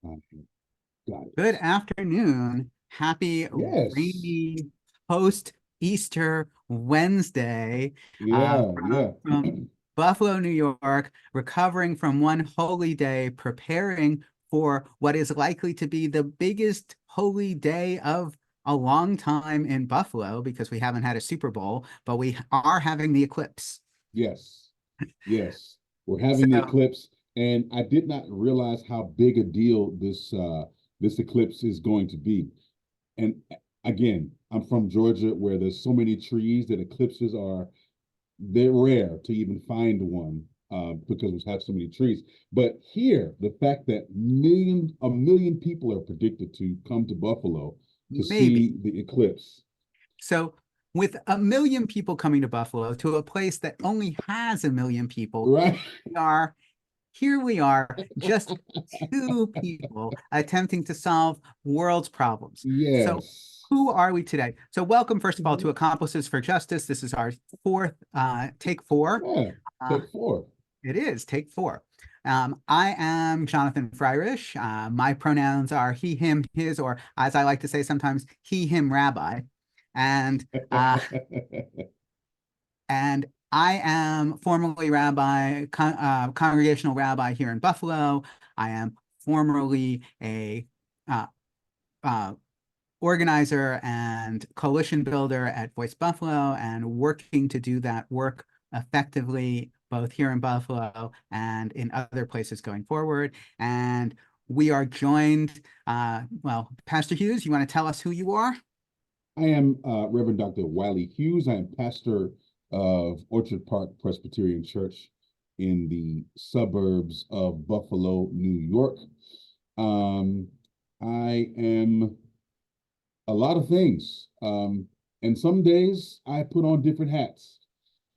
Uh, got Good it. afternoon. Happy Yes. rainy post-Easter Wednesday Yeah, yeah. from Buffalo, New York, recovering from one holy day, preparing for what is likely to be the biggest holy day of a long time in Buffalo because we haven't had a Super Bowl, but we are having the eclipse. Yes. Yes. We're having the So eclipse, and I did not realize how big a deal this eclipse is going to be. And again, I'm from Georgia where there's so many trees that eclipses are they're rare to even find one because we have so many trees. But here, the fact that a million people are predicted to come to Buffalo to maybe. see the eclipse. So, with a million people coming to Buffalo, to a place that only has a million people, Right? we are here we are, just two people attempting to solve world's problems. So, Yes. who are we today? So, welcome, first of all, to Mhm. Accomplices for Justice. This is our fourth take four. Yeah. Uh, Take four. it is take four. I am Jonathan Freirich. My pronouns are he, him, his, or as I like to say sometimes, he, him, rabbi. And and I am formerly congregational rabbi here in Buffalo. I am formerly a uh, uh, organizer and coalition builder at Voice Buffalo, and working to do that work effectively both here in Buffalo and in other places going forward. And we are joined, well, Pastor Hughes, you want to tell us who you are? I am Reverend Dr. Wylie Hughes. I am pastor of Orchard Park Presbyterian Church in the suburbs of Buffalo, New York. Um, I am a lot of things. And some days I put on different hats.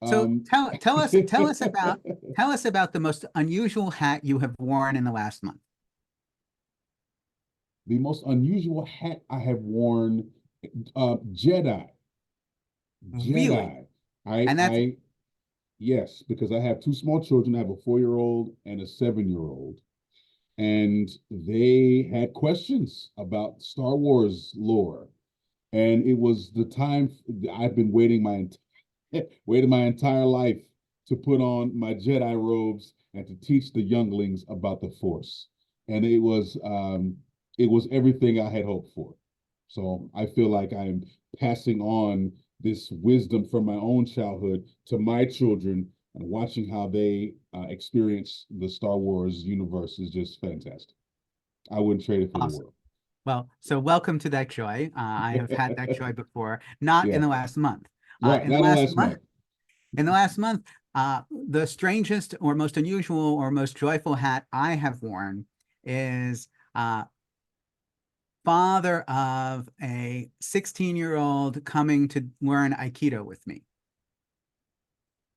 So Um, tell us about the most unusual hat you have worn in the last month. the most unusual hat I have worn, Jedi. Really? Jedi. And that's I, yes, because I have two small children. I have a 4-year-old and a 7-year-old. And they had questions about Star Wars lore. And it was the time I've been waited my entire life to put on my Jedi robes and to teach the younglings about the Force. And it was everything I had hoped for. So I feel like I'm passing on this wisdom from my own childhood to my children, and watching how they experience the Star Wars universe is just fantastic. I wouldn't trade it for the awesome. world. Well, so welcome to that joy. I have had that joy before, not in Yeah, the last month. right. In the Not in the last last month, month. in the last month, the strangest or most unusual or most joyful hat I have worn is father of a 16-year-old coming to learn Aikido with me.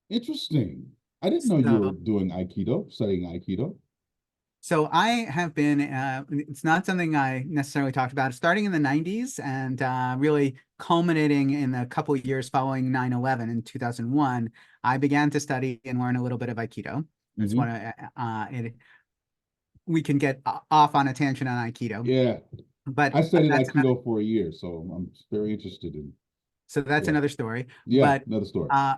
Interesting. I didn't know you were So doing Aikido, studying Aikido. So I have been, it's not something I necessarily talked about, starting in the 90s and really culminating in a couple of years following 9/11 in 2001. I began to study and learn a little bit of Aikido. That's what Hmm. we can get off on a tangent on Aikido, Yeah, but I studied that's another, Aikido for a year, so I'm very interested in. so that's Yeah, another story. yeah, But another story. uh,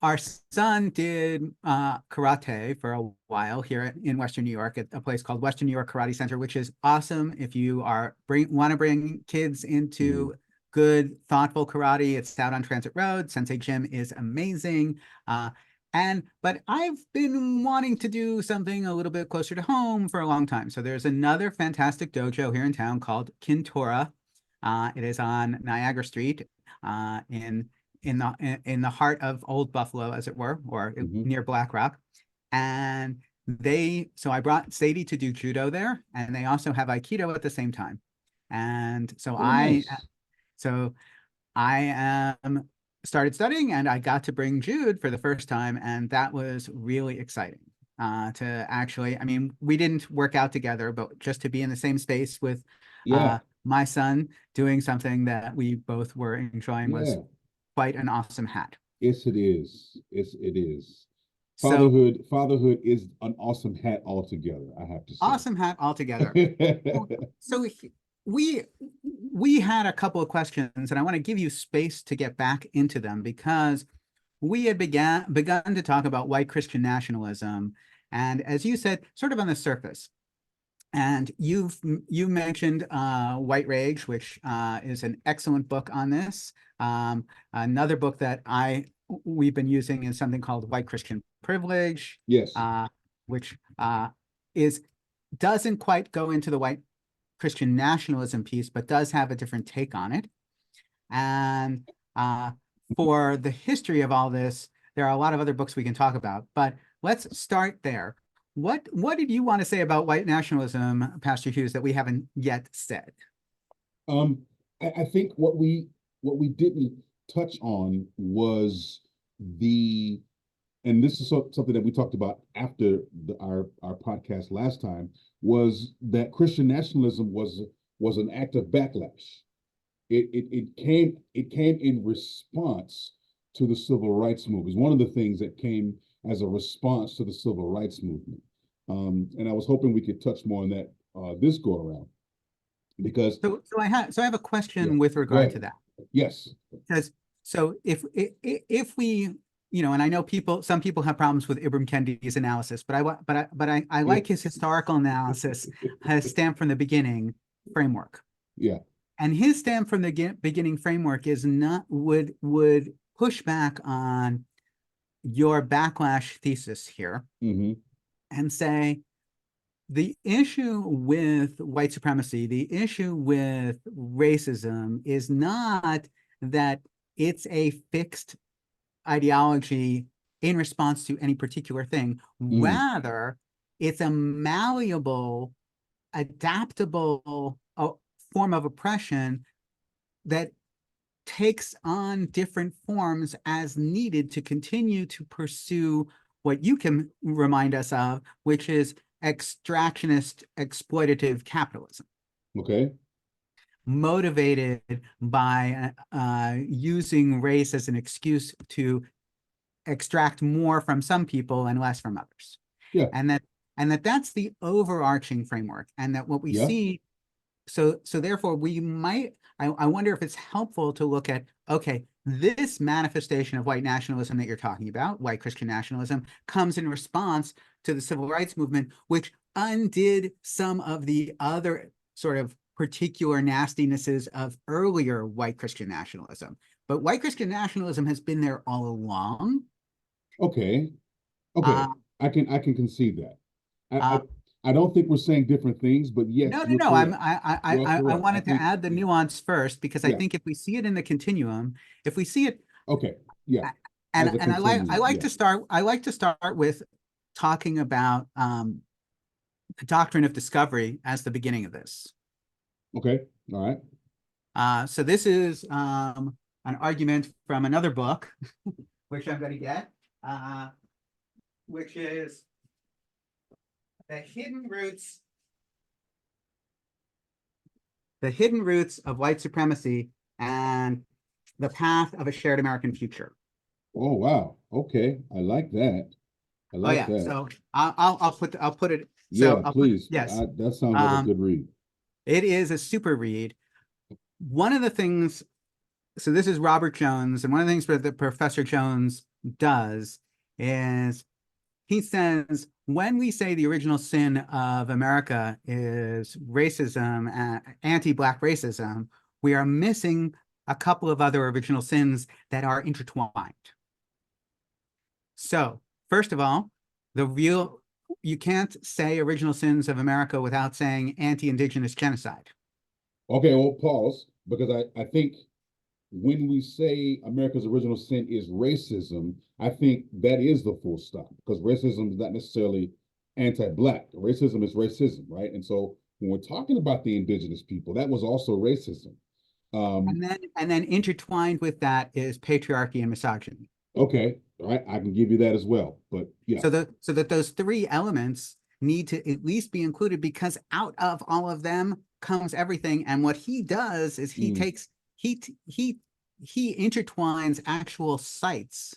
our son did karate for a while here in Western New York at a place called Western New York Karate Center, which is awesome if you are want to bring kids Hmm. into good, thoughtful karate. It's out on Transit Road. Sensei Jim is amazing. But I've been wanting to do something a little bit closer to home for a long time. So there's another fantastic dojo here in town called Kintora. It is on Niagara Street in the heart of Old Buffalo, as it were, or Hmm. near Black Rock. And so I brought Sadie to do judo there, and they also have Aikido at the same time. And Oh, nice. so I am started studying, and I got to bring Jude for the first time, and that was really exciting. To actually, I mean, we didn't work out together, but just to be in the same space with Yeah, my son doing something that we both were enjoying was yeah. quite an awesome hat. Yes, it is. It is. So Fatherhood is an awesome hat altogether, I have to say. awesome hat altogether. So we we had a couple of questions, and I want to give you space to get back into them because we had begun to talk about white Christian nationalism, and as you said, sort of on the surface. And you mentioned White Rage, which is an excellent book on this. Another book that we've been using is something called White Christian Privilege, Yes. which is doesn't quite go into the white Christian nationalism piece, but does have a different take on it. And for the history of all this, there are a lot of other books we can talk about, but let's start there. What did you want to say about white nationalism, Pastor Hughes, that we haven't yet said? Um, I think what we didn't touch on was the, and this is something that we talked about after our podcast last time, was that Christian nationalism was an act of backlash. It came in response to the civil rights movement. It's one of the things that came as a response to the civil rights movement. And I was hoping we could touch more on that this go around because So I have a yeah, question with go regard to ahead. that. Yes. Because so if we, and I know some people have problems with Ibram Kendi's analysis, but I Yeah. like his historical analysis, his stamp from the beginning framework. Yeah. And his stamp from the beginning framework is not would push back on your backlash thesis here Mm-hmm. and say the issue with white supremacy, the issue with racism is not that it's a fixed ideology in response to any particular thing. Mm. Rather, it's a malleable, adaptable form of oppression that takes on different forms as needed to continue to pursue what you can remind us of, which is extractionist exploitative capitalism, Okay. motivated by using race as an excuse to extract more from some people and less from others. Yeah. And that's the overarching framework. And that what we Yeah. see, so therefore we might, I wonder if it's helpful to look at, okay, this manifestation of white nationalism that you're talking about, white Christian nationalism, comes in response to the civil rights movement, which undid some of the other sort of particular nastinesses of earlier white Christian nationalism. But white Christian nationalism has been there all along. Okay. Okay. Uh, I can concede that. I, uh, I I don't think we're saying different things, but yes, no, no, you're no. correct. You are I correct. I wanted to think add the nuance first because I yeah. think if we see it in the continuum, if we see it, Okay. Yeah. and As a I continuum. like Yeah. to start with talking about the doctrine of discovery as the beginning of this. Okay. All right. So this is an argument from another book, which I'm going to get, which is the hidden roots of white supremacy and the path of a shared American future. Oh wow. Okay. I like that. I Oh like yeah. that. So I'll put it. So Yeah, I'll put it. please. Yes. That sounds like a Um, good read. it is a super read. One of the things. So this is Robert Jones, and one of the things that Professor Jones does is he says when we say the original sin of America is racism, anti-Black racism, we are missing a couple of other original sins that are intertwined. So, first of all, you can't say original sins of America without saying anti-Indigenous genocide. Okay, well, pause because I think when we say America's original sin is racism, I think that is the full stop because racism is not necessarily anti-Black. Racism is racism, right? And so when we're talking about the indigenous people, that was also racism. Um, And then intertwined with that is patriarchy and misogyny. okay, all right, I can give you that as well. But yeah, So that those three elements need to at least be included because out of all of them comes everything. And what he does is he mm, takes he intertwines actual sites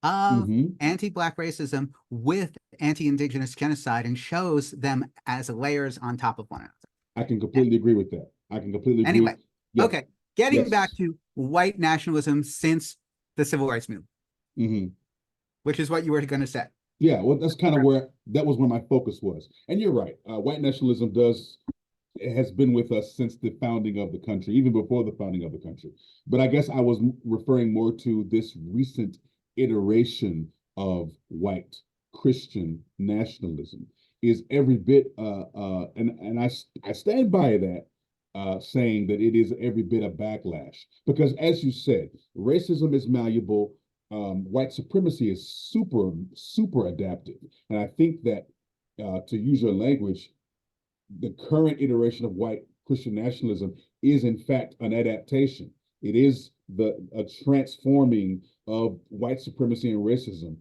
of Hmm. anti-Black racism with anti-Indigenous genocide and shows them as layers on top of one another. I can completely agree with that. I can completely agree. Anyway, Yeah. okay, getting back Yes. to white nationalism since the Civil Rights Movement, Hmm. which is what you were going to say. Yeah. Well, that's kind of where that was where my focus was. And you're right. White nationalism does it has been with us since the founding of the country, even before the founding of the country. But I guess I was referring more to this recent iteration of white Christian nationalism is every bit, and I stand by that, saying that it is every bit a backlash because, as you said, racism is malleable. White supremacy is super adaptive, and I think that to use your language, the current iteration of white Christian nationalism is in fact an adaptation. It is the a transforming of white supremacy and racism,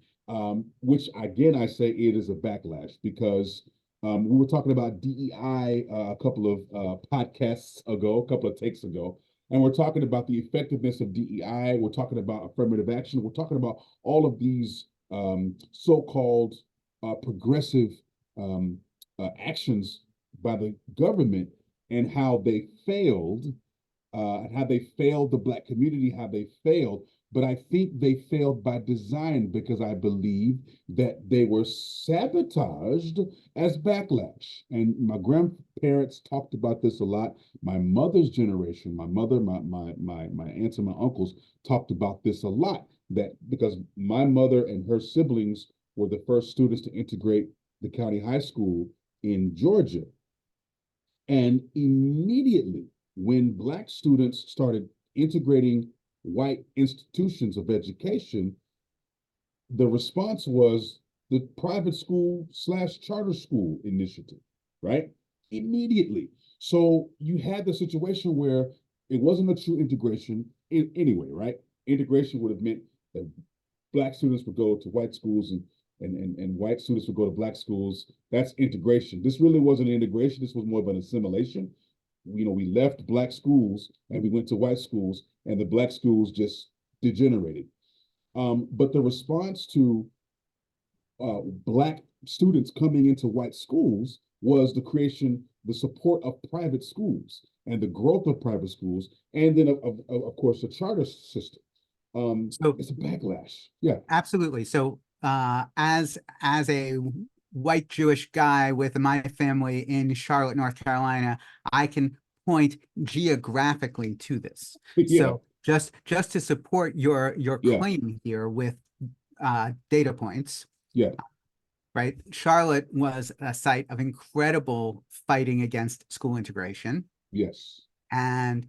which again I say it is a backlash because we were talking about DEI a couple of podcasts ago, a couple of takes ago, and we're talking about the effectiveness of DEI. We're talking about affirmative action. We're talking about all of these so-called progressive actions by the government and how they failed the Black community, how they failed. But I think they failed by design because I believe that they were sabotaged as backlash. And my grandparents talked about this a lot. My mother's generation, my mother, my aunts and my uncles talked about this a lot. That because my mother and her siblings were the first students to integrate the county high school in Georgia. And immediately, when Black students started integrating white institutions of education, the response was the private school slash charter school initiative, right? Immediately. So you had the situation where it wasn't a true integration anyway, right? Integration would have meant that Black students would go to white schools and white students would go to Black schools. That's integration. This really wasn't integration. This was more of an assimilation. We left Black schools and we went to white schools, and the Black schools just degenerated. But the response to Black students coming into white schools was the creation, the support of private schools and the growth of private schools, and then of course the charter system. So It's a backlash. Yeah. absolutely. So as a white Jewish guy with my family in Charlotte, North Carolina, I can point geographically to this. Yeah. So just to support your Yeah. claim here with data points, Yeah. right? Charlotte was a site of incredible fighting against school integration. Yes. And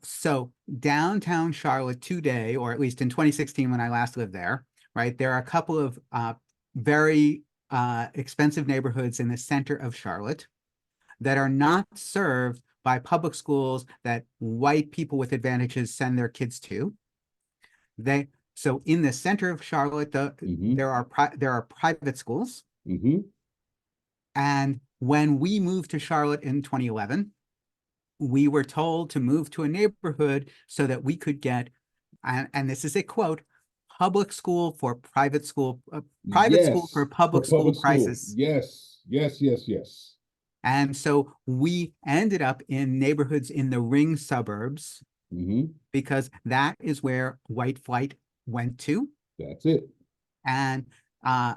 so downtown Charlotte today, or at least in 2016 when I last lived there, right, there are a couple of very expensive neighborhoods in the center of Charlotte that are not served by public schools that white people with advantages send their kids to. So in the center of Charlotte, Mm-hmm. there are private schools. Mm-hmm. And when we moved to Charlotte in 2011, we were told to move to a neighborhood so that we could get, and this is a quote, public school for private school, private school for Yes. For public school public school. prices. Yes. Yes. Yes. Yes. And so we ended up in neighborhoods in the ring suburbs Mm-hmm. because that is where white flight went to. That's it. And uh,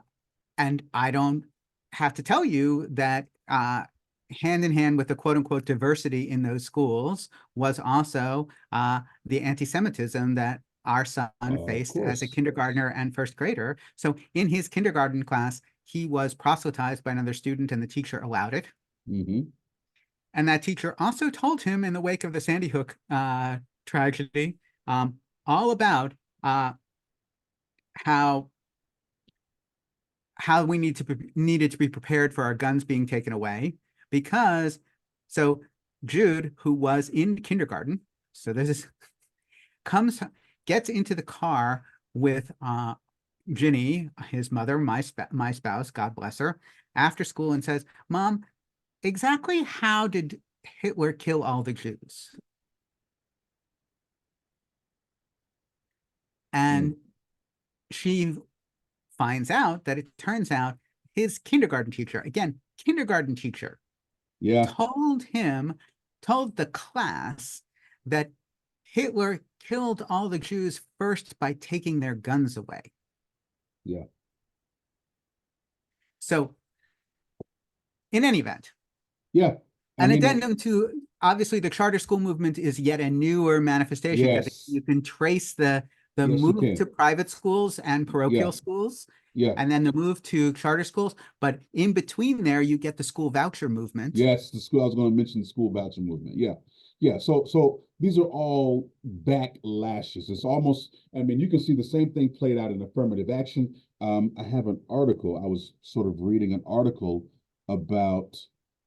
and I don't have to tell you that hand in hand with the quote unquote diversity in those schools was also the anti-Semitism that our son Of faced as a course. kindergartner and first grader. So in his kindergarten class, he was proselytized by another student and the teacher allowed it. Mm-hmm. And that teacher also told him in the wake of the Sandy Hook tragedy all about how we needed to be prepared for our guns being taken away because so Jude, who was in kindergarten, so this is gets into the car with Ginny, his mother, my spouse, God bless her, after school and says, "Mom, exactly how did Hitler kill all the Jews?" Mm. And she finds out that it turns out his kindergarten teacher, again, kindergarten teacher, Yeah. told the class that Hitler killed all the Jews first by taking their guns away. Yeah. So, in any event, Yeah. I an mean, addendum to obviously the charter school movement is yet a newer manifestation because yes. you can trace the Yes, you move to can. private schools and Yeah. parochial schools, Yeah. and then the move to charter schools. But in between there, you get the school voucher movement. Yes, the school. I was going to mention the school voucher movement. Yeah, yeah. So these are all backlashes. It's almost. I mean, you can see the same thing played out in affirmative action. I have an article. I was sort of reading an article about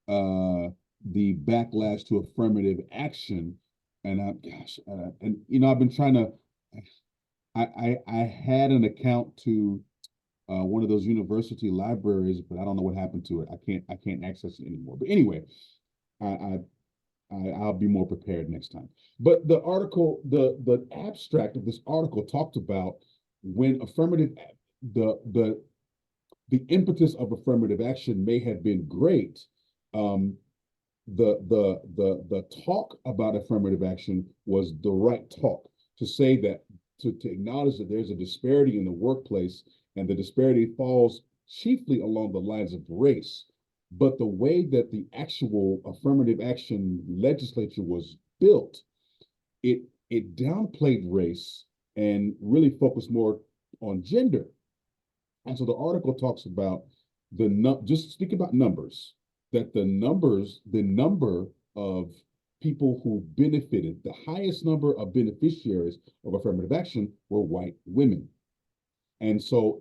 the backlash to affirmative action, and and I've been trying to. I had an account to one of those university libraries, but I don't know what happened to it. I can't access it anymore. But anyway, I, I I'll be more prepared next time. But the article, the abstract of this article talked about when affirmative the the impetus of affirmative action may have been great. Um, the talk about affirmative action was the right talk to say that to acknowledge that there's a disparity in the workplace, and the disparity falls chiefly along the lines of race. But the way that the actual affirmative action legislature was built, it downplayed race and really focused more on gender. And so the article talks about just speak about numbers, that the number of people who benefited, the highest number of beneficiaries of affirmative action were white women. And so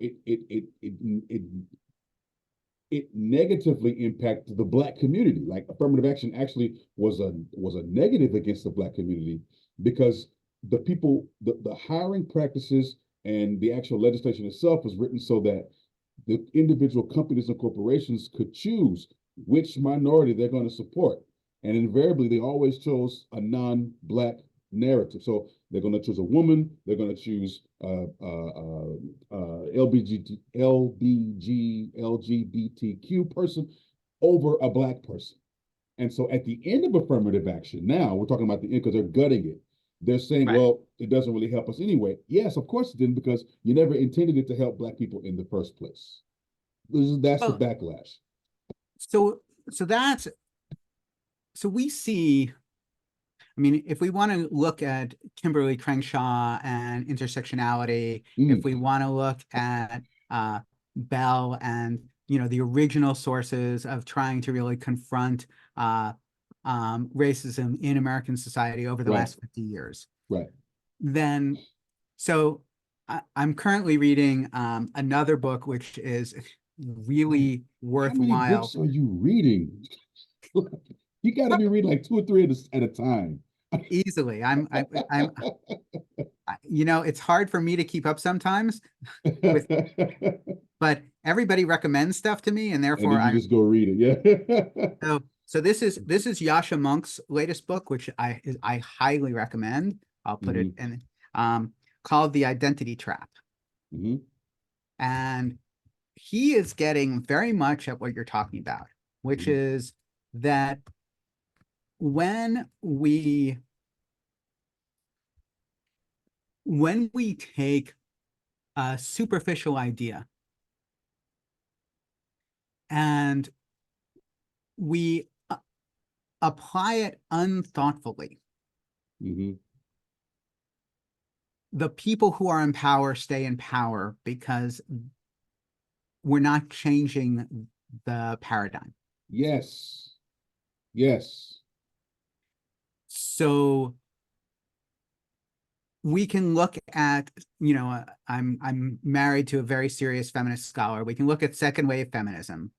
it negatively impacted the Black community. Like affirmative action actually was a negative against the Black community, because the hiring practices and the actual legislation itself was written so that the individual companies and corporations could choose which minority they're going to support. And invariably, they always chose a non-Black narrative. So they're going to choose a woman, they're going to choose LGBTQ person over a Black person. And so at the end of affirmative action, now we're talking about the end because they're gutting it. They're saying, Right. well, it doesn't really help us anyway. Yes, of course it didn't, because you never intended it to help Black people in the first place. That's the Well, backlash. so so that's so we see. I mean, if we want to look at Kimberly Crenshaw and intersectionality, if we want to look at Bell and the original sources of trying to really confront racism in American society over the Right, last 50 years, right. then so I'm currently reading another book which is Man, really how many worthwhile. books are you reading? You got to be reading like two or three at a time. Easily. I'm it's hard for me to keep up sometimes with, but everybody recommends stuff to me, and And therefore then you I'm just go read it. Yeah. so this is Yasha Monk's latest book, which I highly recommend. I'll put it Hmm. in, called The Identity Trap. Hmm. And he is getting very much at what you're talking about, which Hmm. is that when we take a superficial idea and we apply it unthoughtfully, Hmm. the people who are in power stay in power because we're not changing the paradigm. Yes. Yes. So we can look at, I'm married to a very serious feminist scholar. We can look at second wave feminism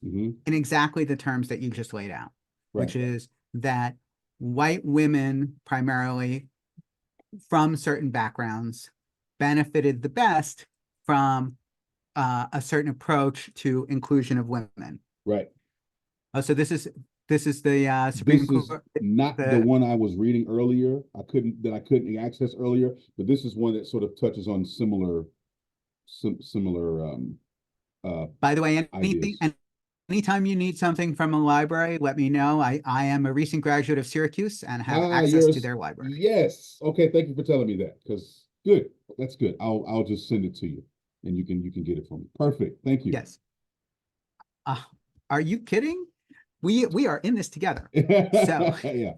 Hmm. in exactly the terms that you just laid out, Right. which is that white women, primarily from certain backgrounds, benefited the best from a certain approach to inclusion of women. Right. So this is the Supreme This is Court. not the The one I was reading earlier. I couldn't access earlier, but this is one that sort of touches on similar similar uh, By the way, ideas. anytime you need something from a library, let me know. I am a recent graduate of Syracuse and have Ah, access to yours. their library. Yes. Okay. Thank you for telling me that. Because good. That's good. I'll just send it to you, and you can get it from me. Perfect. Thank you. Yes. Uh, are you kidding? We are in this together. So, Yeah.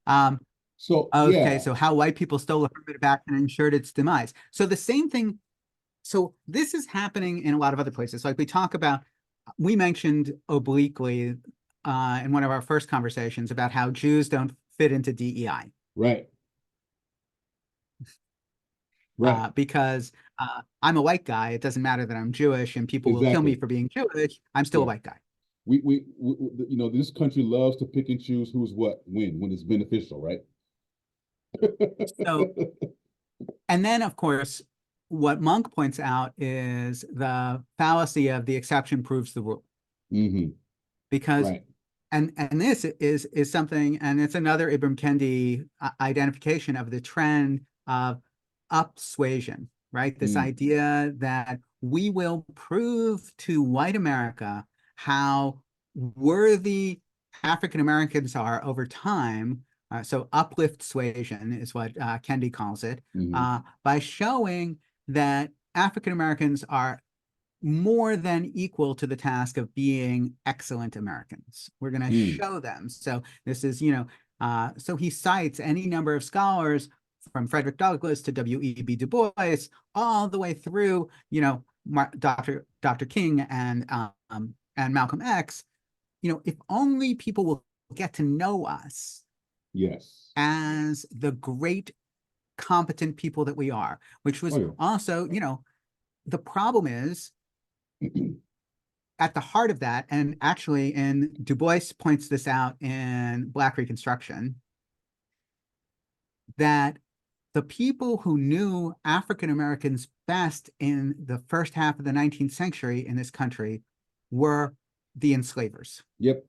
um, So okay, yeah. so how white people stole affirmative action and ensured its demise. So the same thing. So this is happening in a lot of other places. Like we mentioned obliquely in one of our first conversations about how Jews don't fit into DEI Right. Right. because I'm a white guy. It doesn't matter that I'm Jewish and people will kill me Exactly. for being Jewish. I'm still a Yeah. white guy. This country loves to pick and choose who's what when it's beneficial, right? So, and then of course, what Monk points out is the fallacy of the exception proves the rule. Hmm. Because Right. and this is something, and it's another Ibram Kendi identification of the trend of upsuasion, right? This Mm. idea that we will prove to white America how worthy African Americans are over time. So uplift suasion is what Kendi calls it, Hmm. by showing that African Americans are more than equal to the task of being excellent Americans. We're going to Mm. show them. So this is, so he cites any number of scholars from Frederick Douglass to W.E.B. Du Bois, all the way through, Dr. King and Malcolm X. If only people will get to know us Yes. as the great competent people that we are, which Oh was yeah. also, the problem is at the heart of that, and actually, and Du Bois points this out in Black Reconstruction, that the people who knew African Americans best in the first half of the 19th century in this country were the enslavers. Yep.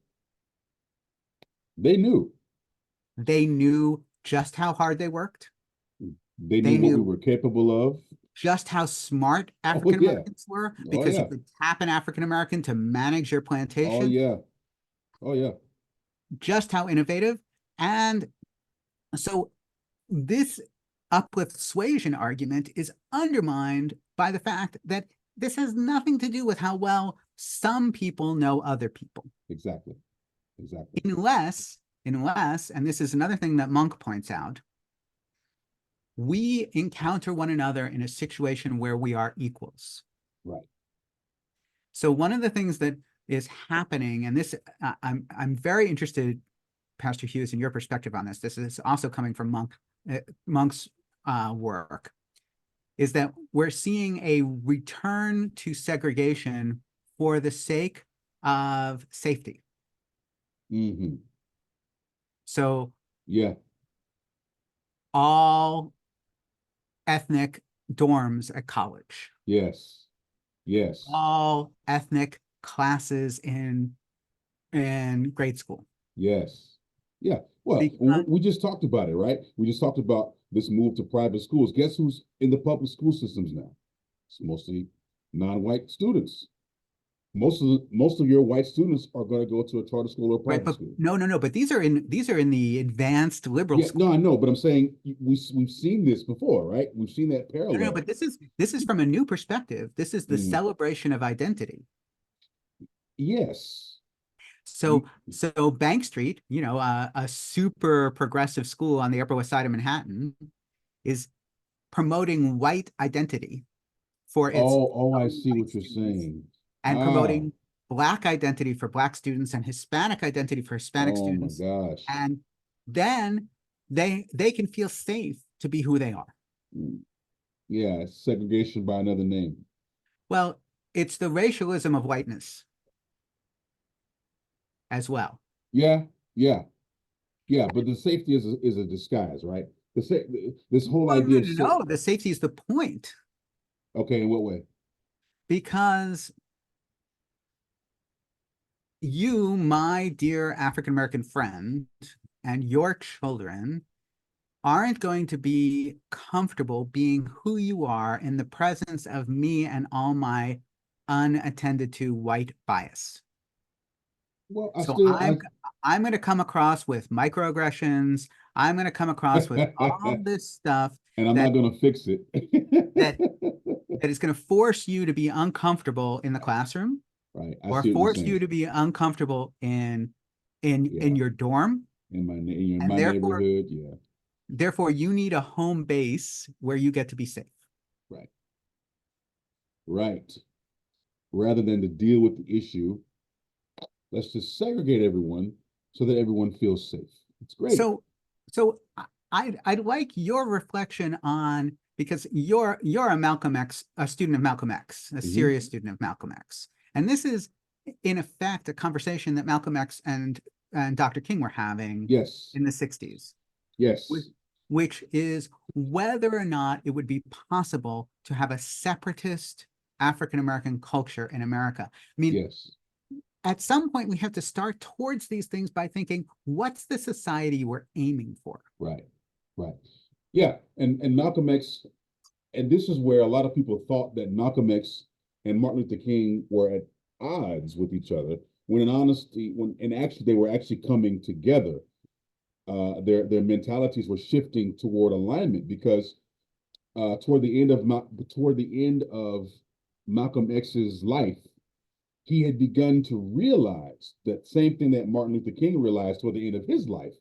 They knew. They knew just how hard they worked. They knew They what we knew were capable of. just how smart Oh African yeah. Americans were Oh because you yeah. could tap an African American to manage your Oh plantation, yeah. Oh yeah. just how innovative. And so this uplift suasion argument is undermined by the fact that this has nothing to do with how well some people know other people. Exactly. Exactly. Unless, and this is another thing that Monk points out, we encounter one another in a situation where we are equals. Right. So one of the things that is happening, and this I'm very interested, Pastor Hughes, in your perspective on this. This is also coming from Monk's work, is that we're seeing a return to segregation for the sake of safety. Hmm. So Yeah. all ethnic dorms at college, Yes. Yes. all ethnic classes in grade school. Yes. Yeah. Well, Because we just talked about it, right? We just talked about this move to private schools. Guess who's in the public school systems now? It's mostly non-white students. Most of your white students are going to go to a charter school or right, private but school. no, but these are in the advanced liberal Yeah, school. no, I know, but I'm saying we've seen this before, right? We've seen that No, parallel. but this is from a new perspective. This is the Mhm. celebration of identity. Yes. So, You, so Bank Street, a super progressive school on the Upper West Side of Manhattan, is promoting white identity for its I own see white what you're students saying. and Ah, promoting Black identity for Black students and Hispanic identity for Hispanic oh my students. gosh. And then they can feel safe to be who they are. Mm. Yeah, it's segregation by another name. Well, it's the racialism of whiteness as well. Yeah, yeah, yeah. But the safety is a disguise, right? This whole Well, idea no, of no, safe. no. The safety is the point Okay, in what way? because you, my dear African American friend, and your children aren't going to be comfortable being who you are in the presence of me and all my unattended to white bias. Well, So I'm going to come across with microaggressions. I'm going to come across with all this stuff and I'm not that going to fix it. that that is going to force you to be uncomfortable in the classroom, Right. I or see what you're force you saying. to be uncomfortable in Yeah. your dorm, In and my neighborhood. Yeah. therefore you need a home base where you get to be safe. Right. Right. Rather than to deal with the issue, let's just segregate everyone so that everyone feels safe. It's great. So, so I'd like your reflection on, because you're a Malcolm X, a student of Malcolm X, a Hmm. serious student of Malcolm X, and this is in effect a conversation that Malcolm X and Dr. King were having Yes. in the 60s, Yes. which is whether or not it would be possible to have a separatist African American culture in America. I mean, Yes. at some point we have to start towards these things by thinking, what's the society we're aiming for? Right. Right. Yeah. And Malcolm X, and this is where a lot of people thought that Malcolm X and Martin Luther King were at odds with each other, when in honesty, when in actually they were actually coming together. Their mentalities were shifting toward alignment because toward the end of Malcolm X's life, he had begun to realize that same thing that Martin Luther King realized toward the end of his life,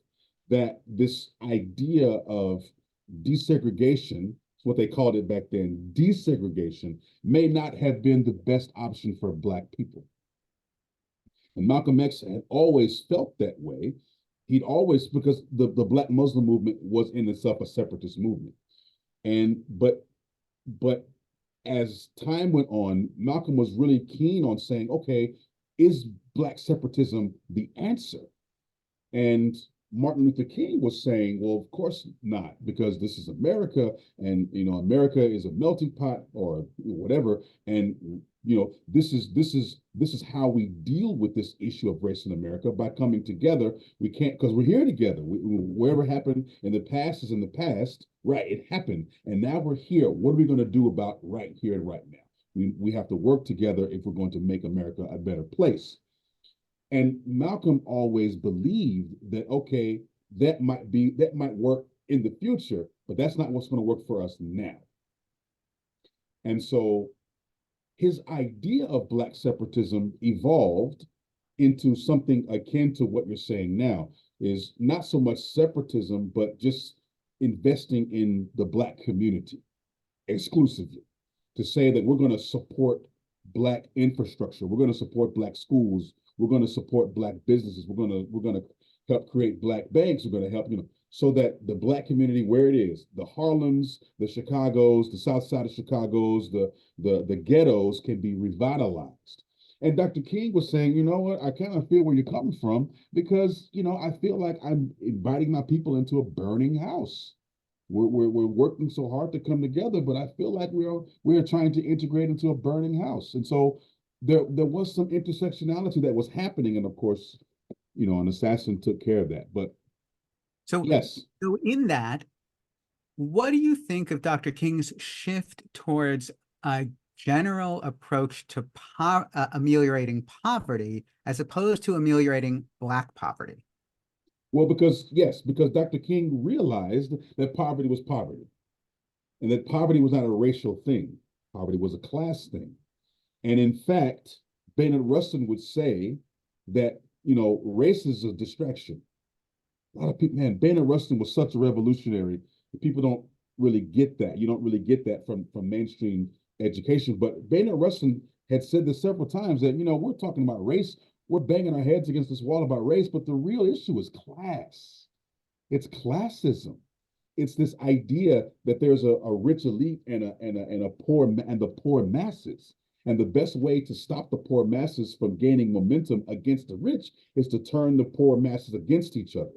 that this idea of desegregation, what they called it back then, desegregation, may not have been the best option for Black people. And Malcolm X had always felt that way. He'd always, because the Black Muslim movement was in itself a separatist movement. And but as time went on, Malcolm was really keen on saying, okay, is Black separatism the answer? And Martin Luther King was saying, well, of course not, because this is America, and America is a melting pot or whatever, and this is how we deal with this issue of race in America, by coming together. We can't, because we're here together. Wherever happened in the past is in the past, right? It happened, and now we're here. What are we going to do about right here and right now? We have to work together if we're going to make America a better place. And Malcolm always believed that, okay, that might work in the future, but that's not what's going to work for us now. And so his idea of Black separatism evolved into something akin to what you're saying now, is not so much separatism, but just investing in the Black community exclusively, to say that we're going to support Black infrastructure, we're going to support Black schools, we're going to support Black businesses, we're going to help create Black banks, we're going to help, so that the Black community, where it is, the Harlems, the Chicagos, the South Side of Chicago's, the ghettos, can be revitalized. And Dr. King was saying, you know what, I kind of feel where you're coming from, because I feel like I'm inviting my people into a burning house. We're working so hard to come together, but I feel like we're trying to integrate into a burning house. And so there was some intersectionality that was happening, and of course, an assassin took care of that. But So, yes, so in that, what do you think of Dr. King's shift towards a general approach to ameliorating poverty as opposed to ameliorating Black poverty? well, because Dr. King realized that poverty was poverty, and that poverty was not a racial thing. Poverty was a class thing. And in fact, Bernard Rustin would say that, race is a distraction. A lot of people, man, Bernard Rustin was such a revolutionary. People don't really get that. You don't really get that from mainstream education. But Bernard Rustin had said this several times, that, we're talking about race, we're banging our heads against this wall about race, but the real issue is class. It's classism. It's this idea that there's a rich elite and a poor and the poor masses. And the best way to stop the poor masses from gaining momentum against the rich is to turn the poor masses against each other.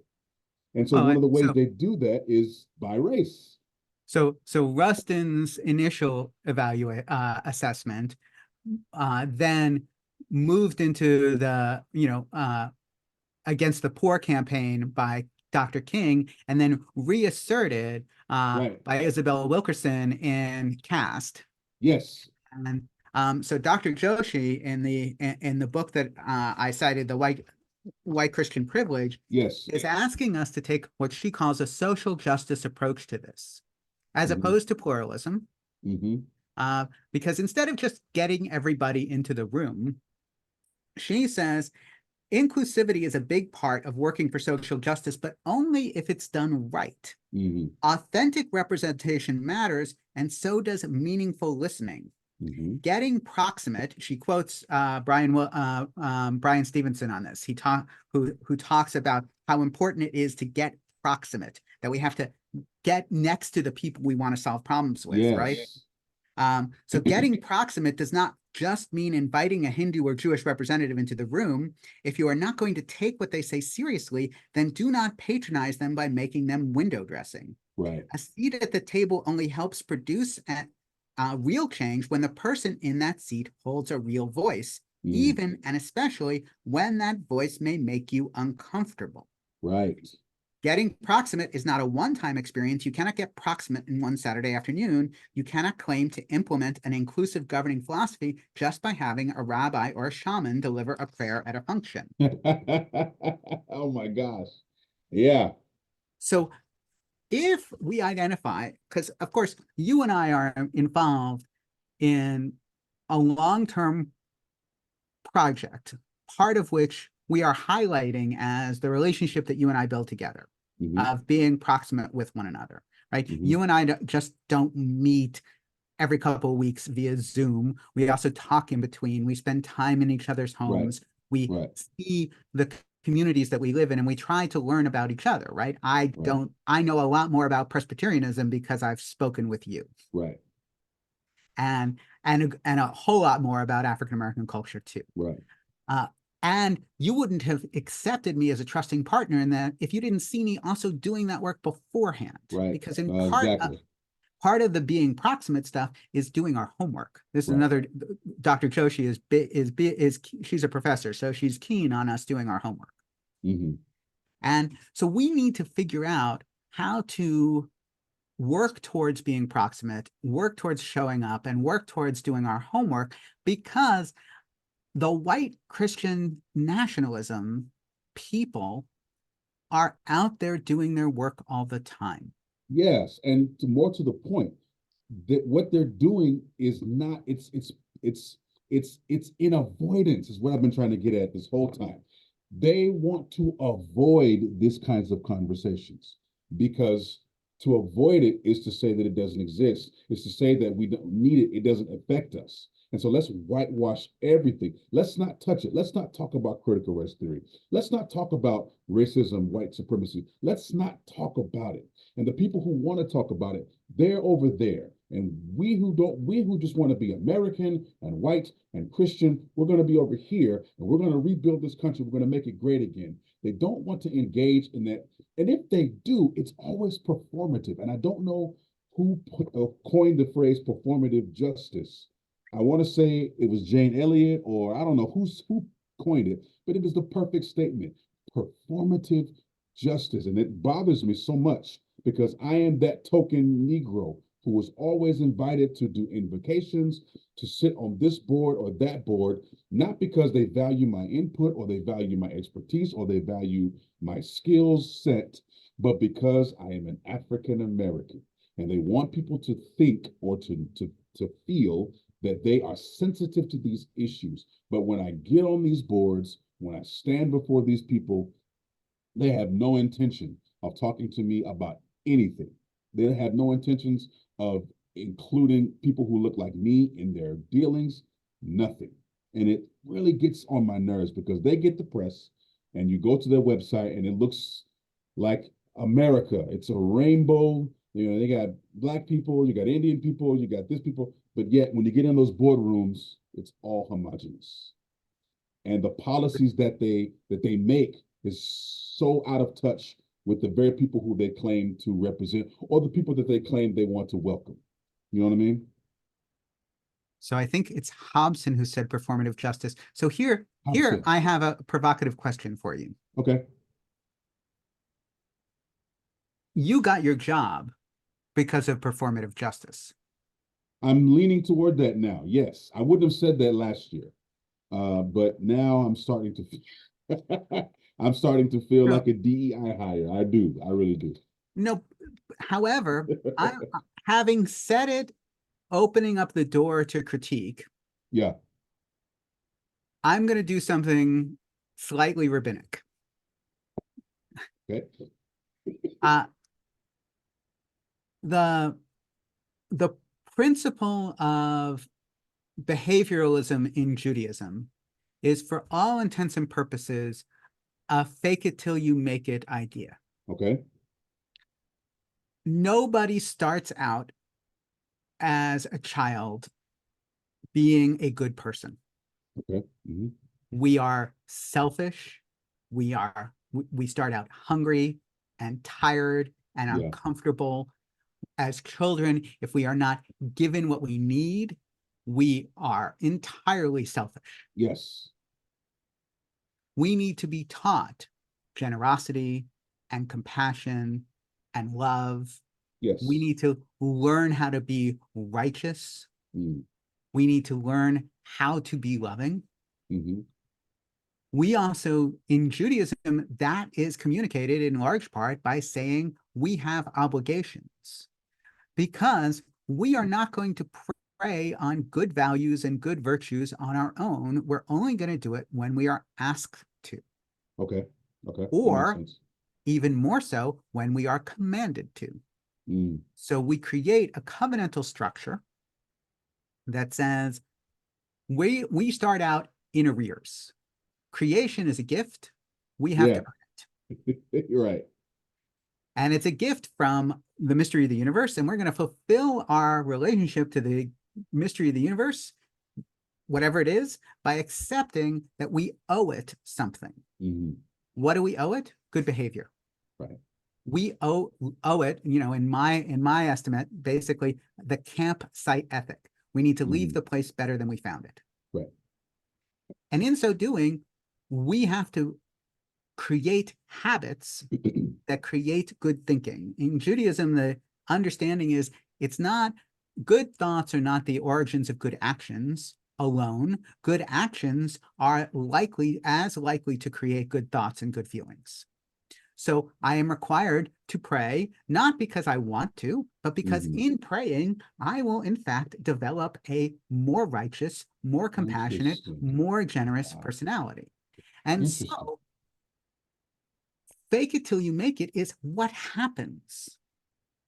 And so Well, one of the ways so they do that is by race. so Rustin's initial assessment then moved into the against the poor campaign by Dr. King, and then reasserted Right. by Isabella Wilkerson in Caste. Yes. And so Dr. Joshi in the book that I cited, The White Christian Privilege, Yes. is asking us to take what she calls a social justice approach to this, as Hmm. opposed to pluralism, Hmm. because instead of just getting everybody into the room, she says inclusivity is a big part of working for social justice, but only if it's done right. Hmm. Authentic representation matters, and so does meaningful listening. Hmm. Getting proximate, she quotes Brian Stevenson on this. Who talks about how important it is to get proximate, that we have to get next to the people we want to solve problems with, right? Yes. So getting proximate does not just mean inviting a Hindu or Jewish representative into the room. If you are not going to take what they say seriously, then do not patronize them by making them window dressing. Right. A seat at the table only helps produce real change when the person in that seat holds a real voice, Mm. even and especially when that voice may make you uncomfortable. Right. Getting proximate is not a one-time experience. You cannot get proximate in one Saturday afternoon. You cannot claim to implement an inclusive governing philosophy just by having a rabbi or a shaman deliver a prayer at a function. Oh my gosh. Yeah. So if we identify, because of course you and I are involved in a long-term project, part of which we are highlighting as the relationship that you and I build together Hmm. of being proximate with one another, right? Hmm. You and I just don't meet every couple of weeks via Zoom. We also talk in between. We spend time in each other's Right. homes. We Right. see the communities that we live in, and we try to learn about each other, right? Right. I know a lot more about Presbyterianism because I've spoken with you, Right. and a whole lot more about African American culture too. Right. Uh, and you wouldn't have accepted me as a trusting partner in that if you didn't see me also doing that work beforehand. Right. Because in Exactly. part of the being proximate stuff is doing our homework. This is Right. another. Dr. Joshi is she's a professor, so she's keen on us doing our homework. Hmm. And so we need to figure out how to work towards being proximate, work towards showing up, and work towards doing our homework, because the white Christian nationalism people are out there doing their work all the time. Yes. And more to the point, that what they're doing is not, it's it's in avoidance is what I've been trying to get at this whole time. They want to avoid this kinds of conversations because to avoid it is to say that it doesn't exist. It's to say that we don't need it. It doesn't affect us. And so let's whitewash everything. Let's not touch it. Let's not talk about critical race theory. Let's not talk about racism, white supremacy. Let's not talk about it. And the people who want to talk about it, they're over there. And we who don't, we who just want to be American and white and Christian, we're going to be over here and we're going to rebuild this country. We're going to make it great again. They don't want to engage in that. And if they do, it's always performative. And I don't know who coined the phrase performative justice. I want to say it was Jane Elliott, or I don't know who coined it, but it was the perfect statement. Performative justice. And it bothers me so much because I am that token Negro who was always invited to do invocations, to sit on this board or that board, not because they value my input or they value my expertise or they value my skills set, but because I am an African American. And they want people to think or to feel that they are sensitive to these issues. But when I get on these boards, when I stand before these people, they have no intention of talking to me about anything. They have no intentions of including people who look like me in their dealings, nothing. And it really gets on my nerves because they get the press and you go to their website and it looks like America. It's a rainbow. You know, they got black people, you got Indian people, you got this people, but yet when you get in those boardrooms, it's all homogenous. And the policies that they make is so out of touch with the very people who they claim to represent or the people that they claim they want to welcome. You know what I mean? So I think it's Hobson who said performative justice. So here Hobson. I have a provocative question for you. Okay. you got your job because of performative justice. I'm leaning toward that now. Yes, I wouldn't have said that last year, but now I'm starting to. I'm starting to feel No, like a DEI hire. I do. I really do. no. However, I, having said it, opening up the door to critique, Yeah. I'm going to do something slightly rabbinic. Okay. Uh, the the principle of behavioralism in Judaism is, for all intents and purposes, a fake it till you make it idea. Okay. Nobody starts out as a child being a good person. Okay. Mm-hmm. We are selfish. We start out hungry and tired and Yeah. uncomfortable. As children, if we are not given what we need, we are entirely selfish. Yes. We need to be taught generosity and compassion and love. We Yes. need to learn how to be righteous. Mm. We need to learn how to be loving. Mm-hmm. We also, in Judaism, that is communicated in large part by saying we have obligations, because we are not going to prey on good values and good virtues on our own. We're only going to do it when we are asked to, Okay. Okay. That makes or sense. even more so, when we are commanded to. Mm. So we create a covenantal structure that says we start out in arrears. Creation is a gift. We have to Yeah. earn it. You're right. And it's a gift from the mystery of the universe. And we're going to fulfill our relationship to the mystery of the universe, whatever it is, by accepting that we owe it something. Mm-hmm. What do we owe it? Good behavior. Right. We owe it, in my estimate, basically the campsite ethic. We need to leave Mm-hmm. the place better than we found it. Right. And in so doing, we have to create habits that create good thinking. In Judaism, the understanding is it's not, good thoughts are not the origins of good actions alone. Good actions are as likely to create good thoughts and good feelings. So I am required to pray, not because I want to, but because Mm-hmm. in praying, I will in fact develop a more righteous, more compassionate, Interesting. more generous Wow. personality. And Interesting. so fake it till you make it is what happens.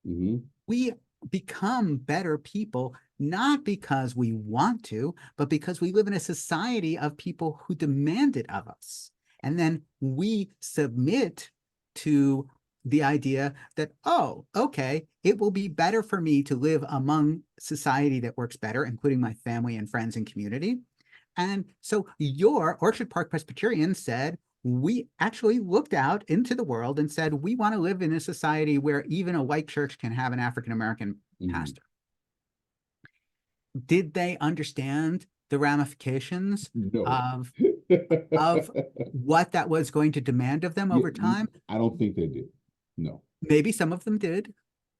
Mm-hmm. We become better people, not because we want to, but because we live in a society of people who demand it of us. And then we submit to the idea that, oh, okay, it will be better for me to live among society that works better, including my family and friends and community. And so your Orchard Park Presbyterian said, we actually looked out into the world and said, we want to live in a society where even a white church can have an African American Mm-hmm. pastor. Did they understand the ramifications No. of what that was going to demand of them over time? I don't think they did. No. Maybe some of them did.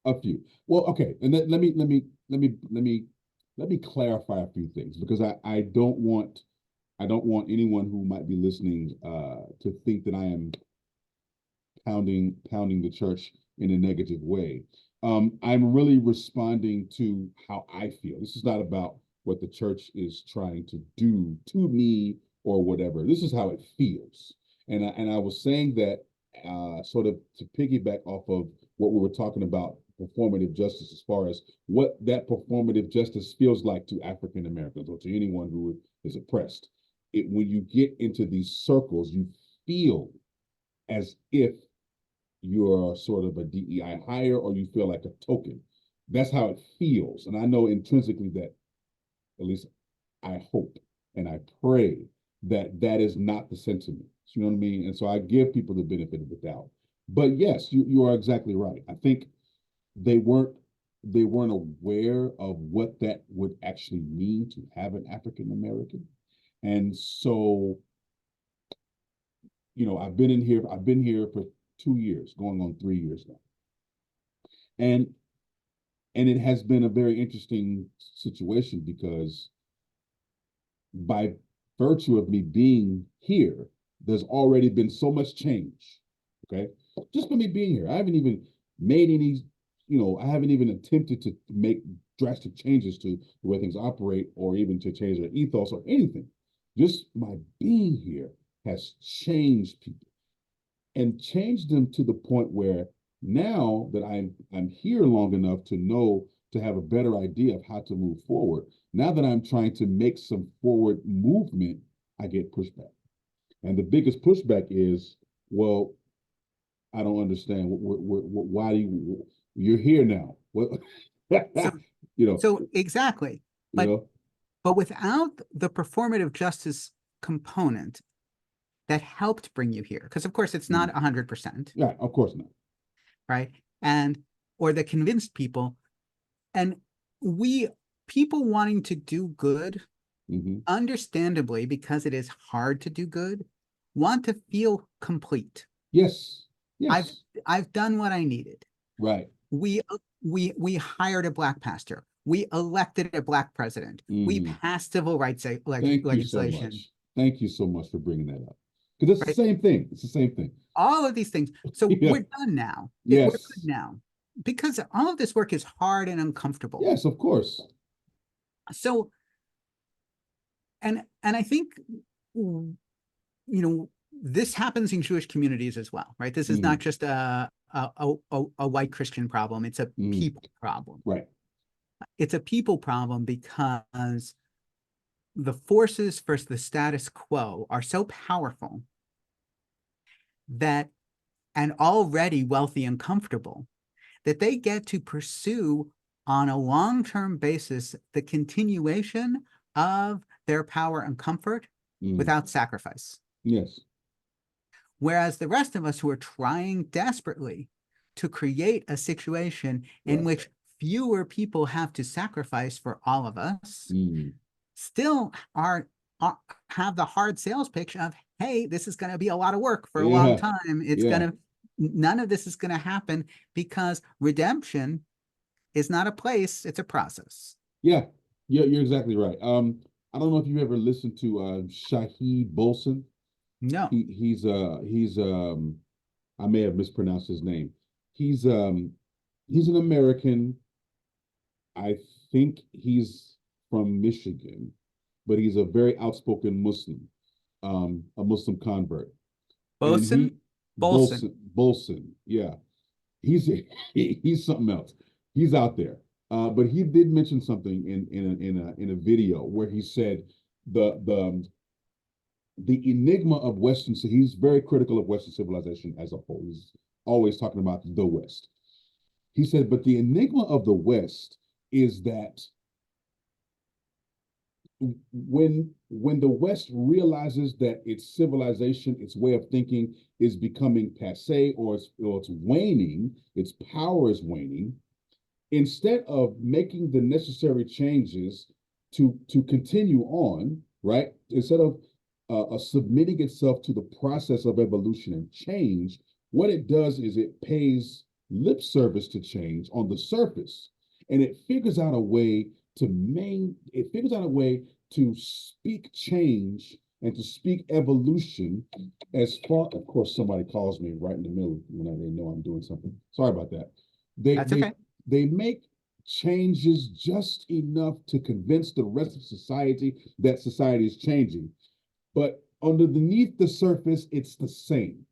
A few. Well, okay, and let me clarify a few things because I don't want anyone who might be listening to think that I am pounding the church in a negative way. I'm really responding to how I feel. This is not about what the church is trying to do to me or whatever. This is how it feels. And I was saying that sort of to piggyback off of what we were talking about performative justice, as far as what that performative justice feels like to African Americans or to anyone who is oppressed. When you get into these circles, you feel as if you're sort of a DEI hire or you feel like a token. That's how it feels. And I know intrinsically that, at least I hope and I pray that that is not the sentiment. You know what I mean? And so I give people the benefit of the doubt. But yes, you are exactly right. I think they weren't they weren't aware of what that would actually mean to have an African American. And so, I've been here for 2 years, going on 3 years now. And it has been a very interesting situation because by virtue of me being here, there's already been so much change. Okay. Just by me being here. I haven't even made any, I haven't even attempted to make drastic changes to the way things operate or even to change their ethos or anything. Just my being here has changed people and changed them to the point where now that I'm here long enough to know to have a better idea of how to move forward. Now that I'm trying to make some forward movement, I get pushback. And the biggest pushback is, well, I don't understand. Why do you're here now? What, So, you know, so exactly. you But know, but without the performative justice component that helped bring you here, because of course it's not 100%, yeah, of course not. right? And or that convinced people, and we people wanting to do good, understandably, because it is hard to do good, want to feel complete. Yes, I've yes, I've done what I needed. right. We hired a black pastor. We elected a black president. We passed civil rights Thank you so legislation. much. Thank you so much for bringing that up. Because it's Right? the same thing. It's the same thing. All of these things. So Yeah. we're done now. We're good Yes. now. Because all of this work is hard and uncomfortable. Yes, of course. So, and I think, this happens in Jewish communities as well, right? This is not just a white Christian problem. It's a people problem. Right. It's a people problem because the forces versus the status quo are so powerful that, and already wealthy and comfortable, that they get to pursue on a long-term basis the continuation of their power and comfort without sacrifice. Yes. Whereas the rest of us who are trying desperately to create a situation in which fewer people have to sacrifice for all of us still have the hard sales pitch of, hey, this is going to be a lot of work for a long time. None of this is going to happen because redemption is not a place, it's a process. Yeah, you're exactly right. I don't know if you ever listened to Shahid Bolson. No. He's I may have mispronounced his name. He's an American. I think he's from Michigan, but he's a very outspoken Muslim, a Muslim convert. And Bolson? Bolson, yeah. He's he's something else. He's out there. But he did mention something in a video where he said the enigma of Western. So he's very critical of Western civilization as a whole. He's always talking about the West. He said, but the enigma of the West is that when the West realizes that its civilization, its way of thinking is becoming passe or it's waning, its power is waning, instead of making the necessary changes to continue on, right? Instead of submitting itself to the process of evolution and change, what it does is it pays lip service to change on the surface, and it figures out a way to speak change and to speak evolution as far. Of course, somebody calls me right in the middle when they know I'm doing something. Sorry about that. That's okay. They make changes just enough to convince the rest of society that society is changing, but underneath the surface, it's the same.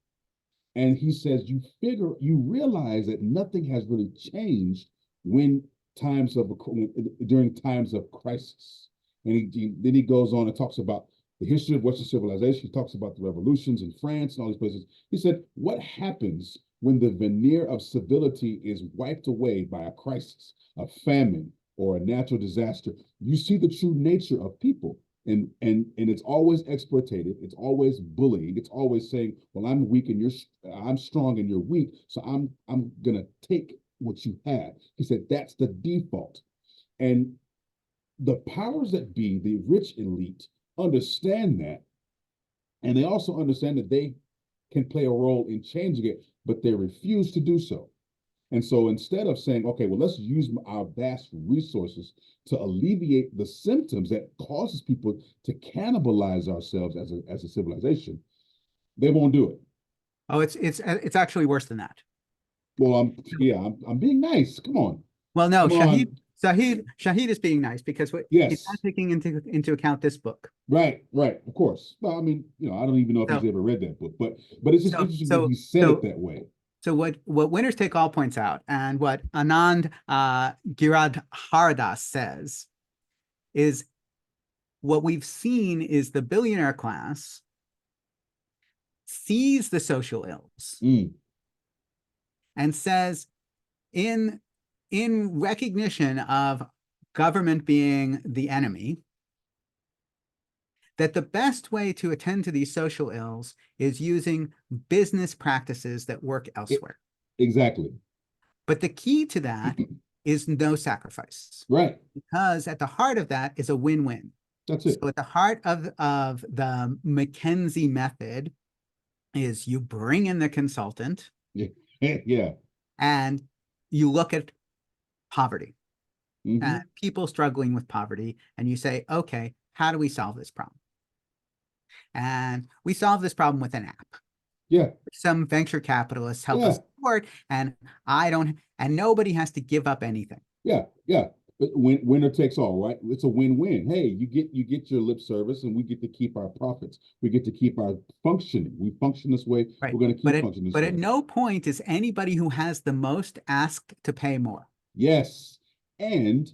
And he says, you realize that nothing has really changed during times of crisis. And then he goes on and talks about the history of Western civilization. He talks about the revolutions in France and all these places. He said, what happens when the veneer of civility is wiped away by a crisis, a famine, or a natural disaster? You see the true nature of people. And it's always exploitative. It's always bullying. It's always saying, well, I'm weak and I'm strong and you're weak, so I'm gonna take what you have. He said that's the default. And the powers that be, the rich elite, understand that. And they also understand that they can play a role in changing it, but they refuse to do so. And so instead of saying, okay, well, let's use our vast resources to alleviate the symptoms that causes people to cannibalize ourselves as a civilization, they won't do it. Oh, it's actually worse than that. Well, I'm being nice. Come on. Well, no, Come on. Shahid is being nice because he's not Yes. taking into account this book. Right, right, of course. Well, I mean, I don't even know if he's So ever read that book, but it's just so interesting that so he said it so that way. so what Winners Take All points out, and what Anand Giradharadas says, is what we've seen is the billionaire class sees the social ills Mm, and says, in recognition of government being the enemy, that the best way to attend to these social ills is using business practices that work it, elsewhere. exactly. But the key to that is no sacrifice, Right. because at the heart of that is a win-win. That's So it. at the heart of the McKinsey method is you bring in the consultant Yeah. Yeah. and you look at poverty and Hmm. people struggling with poverty, and you say, okay, how do we solve this problem? And we solve this problem with an app. Yeah. Some venture capitalists help us Yeah. support, and nobody has to give up anything. Yeah. Yeah. But winner takes all, right? It's a win-win. Hey, you get your lip service, and we get to keep our profits. We get to keep our functioning. We function this way. Right. We're going to But keep functioning this at way. no point is anybody who has the most asked to pay more. Yes. And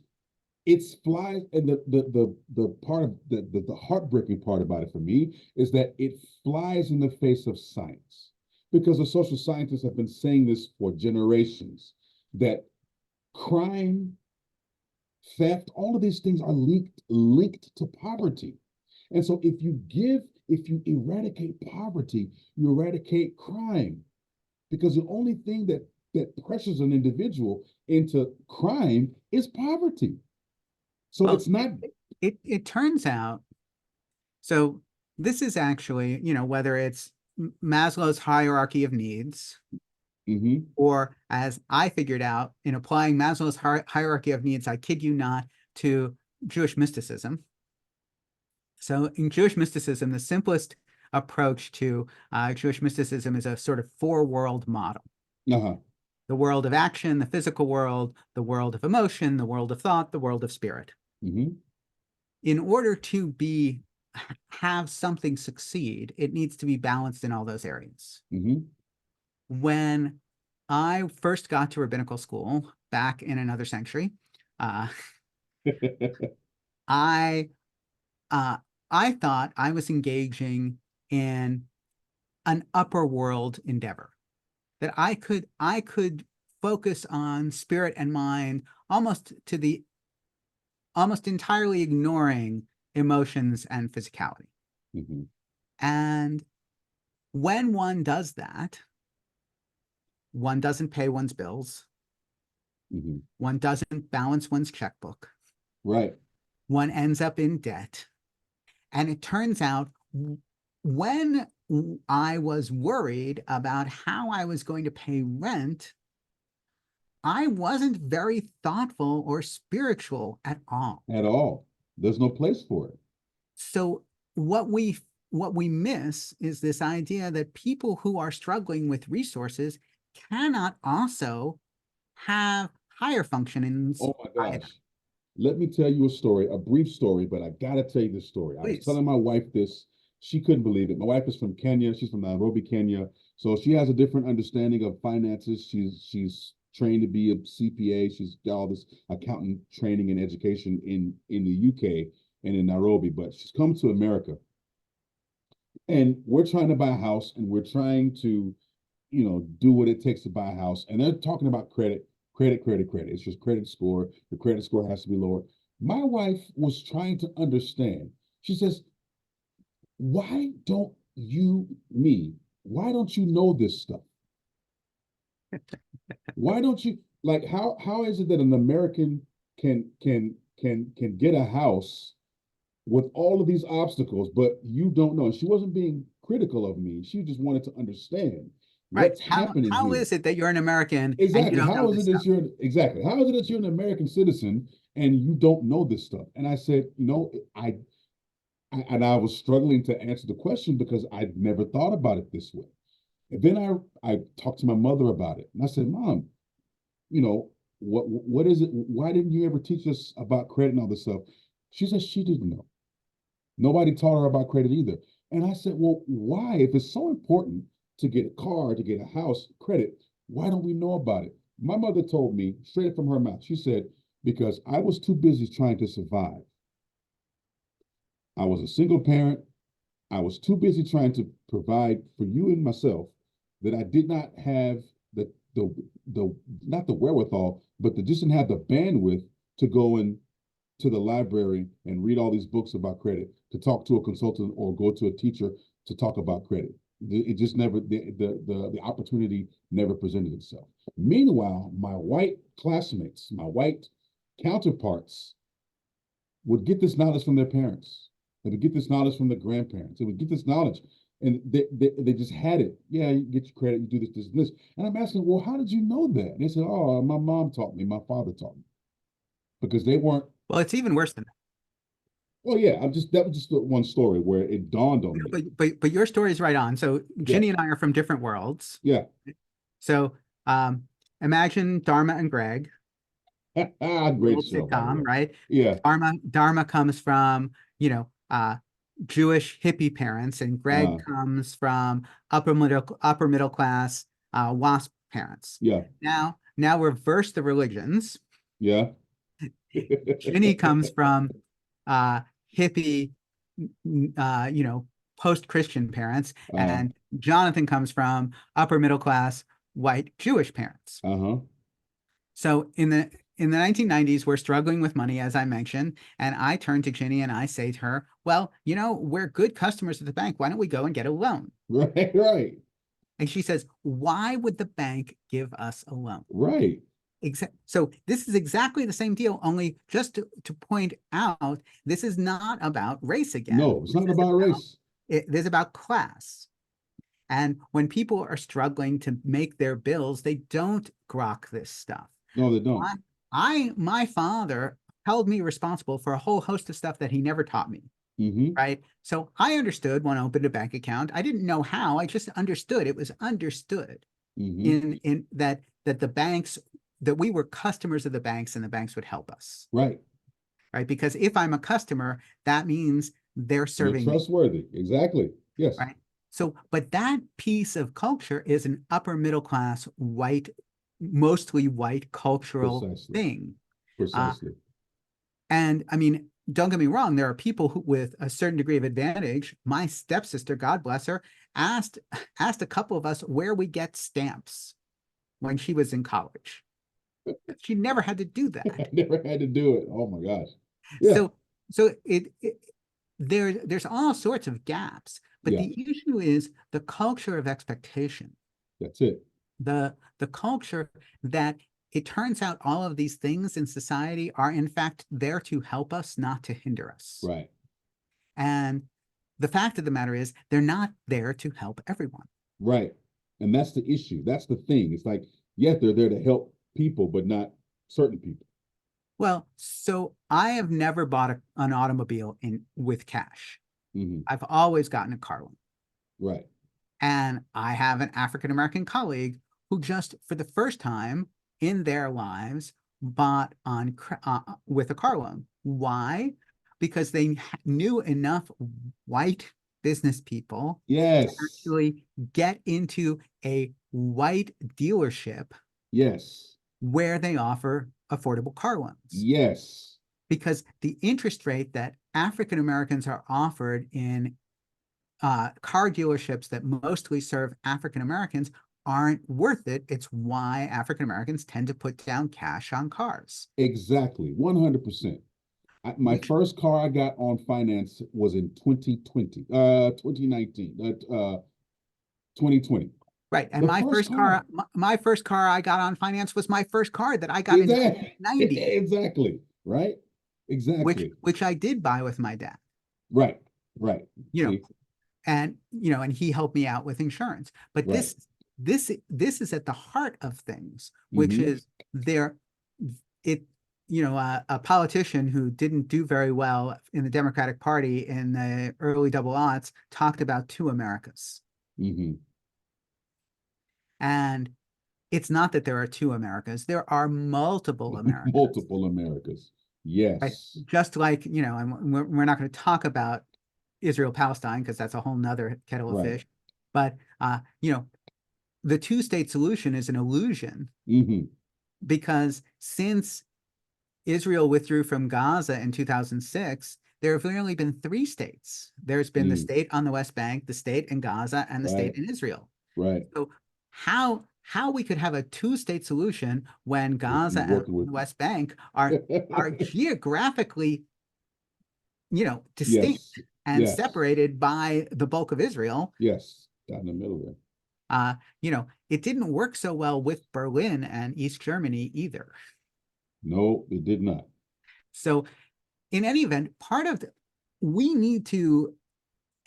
it's flies, and the part of the heartbreaking part about it for me is that it flies in the face of science, because the social scientists have been saying this for generations, that crime, theft, all of these things are linked to poverty. And so if you eradicate poverty, you eradicate crime, because the only thing that pressures an individual into crime is poverty. So Well, it's not. it turns out, so this is actually, whether it's Maslow's hierarchy of needs, Mm-hmm. or as I figured out in applying Maslow's hierarchy of needs, I kid you not, to Jewish mysticism. So in Jewish mysticism, the simplest approach to Jewish mysticism is a sort of four-world model: Uh-huh. the world of action, the physical world, the world of emotion, the world of thought, the world of spirit. Mm-hmm. In order to have something succeed, it needs to be balanced in all those areas. Mm-hmm. When I first got to rabbinical school back in another century, uh, I uh, I thought I was engaging in an upper world endeavor, that I could focus on spirit and mind almost entirely ignoring emotions and physicality. Mm-hmm. And when one does that, one doesn't pay one's bills, Mm-hmm. one doesn't balance one's checkbook, Right. one ends up in debt. And it turns out, when I was worried about how I was going to pay rent, I wasn't very thoughtful or spiritual at all. At all. There's no place for it. So what we miss is this idea that people who are struggling with resources cannot also have higher functionings Oh my either. gosh. Let me tell you a story, a brief story, but I gotta tell you this story. I was Please. telling my wife this. She couldn't believe it. My wife is from Kenya. She's from Nairobi, Kenya. So she has a different understanding of finances. She's trained to be a CPA. She's got all this accountant training and education in the UK and in Nairobi, but she's come to America. And we're trying to buy a house, and we're trying to, do what it takes to buy a house. And they're talking about credit, credit, credit, credit. It's just credit score. The credit score has to be lower. My wife was trying to understand. She says, why don't why don't you know this stuff? Why don't you, like, how is it that an American can get a house with all of these obstacles, but you don't know? And she wasn't being critical of me. She just wanted to understand. Right. What's happening How here? is it that you're an American and you Exactly. don't know How is this it that stuff? you're exactly? How is it that you're an American citizen and you don't know this stuff? And I said, and I was struggling to answer the question because I'd never thought about it this way. And then I talked to my mother about it, and I said, Mom, what is it? Why didn't you ever teach us about credit and all this stuff? She said she didn't know. Nobody taught her about credit either. And I said, well, why? If it's so important to get a car, to get a house, credit, why don't we know about it? My mother told me straight from her mouth, she said, because I was too busy trying to survive. I was a single parent. I was too busy trying to provide for you and myself that I did not have the the not the wherewithal, but the just didn't have the bandwidth to go in to the library and read all these books about credit, to talk to a consultant or go to a teacher to talk about credit. It just never the opportunity never presented itself. Meanwhile, my white classmates, my white counterparts would get this knowledge from their parents. They would get this knowledge from their grandparents. They would get this knowledge and they just had it. Yeah, you get your credit, you do this, this, and this. And I'm asking, well, how did you know that? And they said, oh, my mom taught me, my father taught me. Because they weren't. Well, it's even worse than that. Well, yeah, that was just the one story where it dawned on me. But your story is right on. So Yeah, Ginny and I are from different worlds. yeah. So imagine Dharma and Greg, Great little show, by the sitcom, way. right? Yeah. Dharma comes from, Jewish hippie parents, and Greg Uh, comes from upper middle class WASP parents. yeah, Now reverse the religions. yeah. Ginny comes from hippie, post-Christian parents, uh, and Jonathan comes from upper middle class white Jewish parents. uh-huh. So in the 1990s, we're struggling with money, as I mentioned, and I turn to Ginny and I say to her, well, we're good customers at the bank. Why don't we go and get a loan? Right, right, And she says, why would the bank give us a loan? right. So this is exactly the same deal, only just to point out, this is not about race again. No, it's not about race. This is about class. And when people are struggling to make their bills, they don't grok this stuff. No, they don't. My father held me responsible for a whole host of stuff that he never taught me. Mm-hmm. Right. So I understood when I opened a bank account. I didn't know how. I just understood. It was understood Mm-hmm. in that the banks, that we were customers of the banks and the banks would help us. Right. Right. Because if I'm a customer, that means they're You're serving me. trustworthy. Exactly. Yes. Right. So, but that piece of culture is an upper middle class white, mostly white cultural Precisely. thing. Precisely. And I mean, don't get me wrong, there are people who, with a certain degree of advantage. My stepsister, God bless her, asked a couple of us where we get stamps when she was in college. She never had to do I that. never had to do it. Oh my gosh. Yeah. So there's all sorts of gaps, but Yeah. the issue is the culture of expectation. That's it. The culture that it turns out all of these things in society are in fact there to help us, not to hinder us. Right. And the fact of the matter is they're not there to help everyone. Right. And that's the issue. That's the thing. It's like, yes, they're there to help people, but not certain people. Well, so I have never bought an automobile with cash. Mm-hmm. I've always gotten a car loan. Right. And I have an African American colleague who just for the first time in their lives bought with a car loan. Why? Because they knew enough white business people to Yes. actually get into a white dealership Yes. where they offer affordable car loans. Yes. Because the interest rate that African Americans are offered in car dealerships that mostly serve African Americans aren't worth it. It's why African Americans tend to put down cash on cars. Exactly. 100%. My first car I got on finance was in 2020, 2019, 2020. Right. And The first car. my first car I got on finance was my first car that I got in Exactly. 1990. Exactly. Right. Exactly. Which I did buy with my dad. Right. Right. You know, See? and he helped me out with insurance. But Right. this is at the heart of things, which Hmm. is it a politician who didn't do very well in the Democratic Party in the early double aughts talked about two Americas. Hmm. And it's not that there are two Americas, there are multiple Americas, Multiple Americas. right? Yes. Just like, and we're not going to talk about Israel Palestine because that's a whole nother kettle of Right. fish. But the two-state solution is an illusion Hmm. because since Israel withdrew from Gaza in 2006, there have really been three states. There's been the Mm. state on the West Bank, the state in Gaza, and the Right. state in Israel. Right. So how we could have a two-state solution when If Gaza you're and working with the West Bank are geographically, distinct yes. and Yes. separated by the bulk of Israel. Yes. Down in the middle there. It didn't work so well with Berlin and East Germany either. No, it did not. So in any event, we need to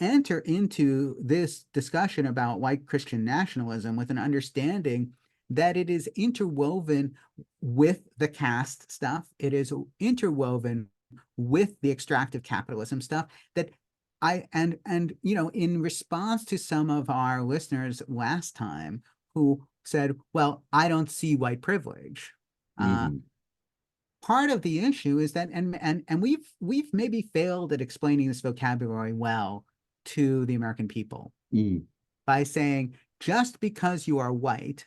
enter into this discussion about white Christian nationalism with an understanding that it is interwoven with the caste stuff. It is interwoven with the extractive capitalism stuff that in response to some of our listeners last time who said, well, I don't see white privilege. Hmm. Part of the issue is that, and we've maybe failed at explaining this vocabulary well to the American people Mm. by saying just because you are white